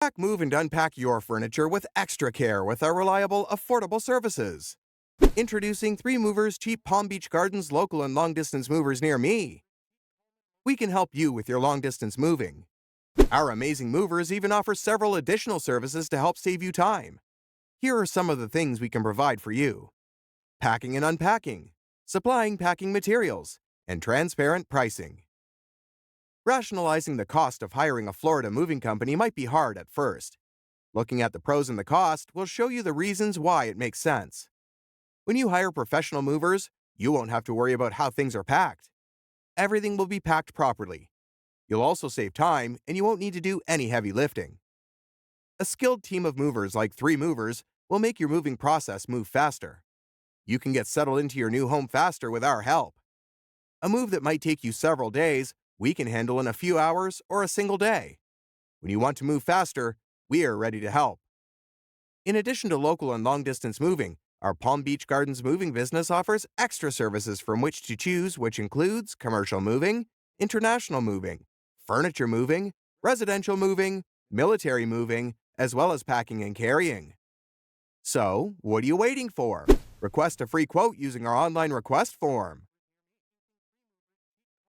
Pack, move, and unpack your furniture with extra care with our reliable, affordable services. Introducing 3 Movers Cheap Palm Beach Gardens local and long-distance movers near me. We can help you with your long-distance moving. Our amazing movers even offer several additional services to help save you time. Here are some of the things we can provide for you: packing and unpacking, supplying packing materials, and transparent pricing. Rationalizing the cost of hiring a Florida moving company might be hard at first. Looking at the pros and the cost will show you the reasons why it makes sense. When you hire professional movers, you won't have to worry about how things are packed. Everything will be packed properly. You'll also save time, and you won't need to do any heavy lifting. A skilled team of movers like 3 Movers will make your moving process move faster. You can get settled into your new home faster with our help. A move that might take you several days, we can handle in a few hours or a single day. When you want to move faster, we are ready to help. In addition to local and long-distance moving, our Palm Beach Gardens moving business offers extra services from which to choose, which includes commercial moving, international moving, furniture moving, residential moving, military moving, as well as packing and carrying. So, what are you waiting for? Request a free quote using our online request form.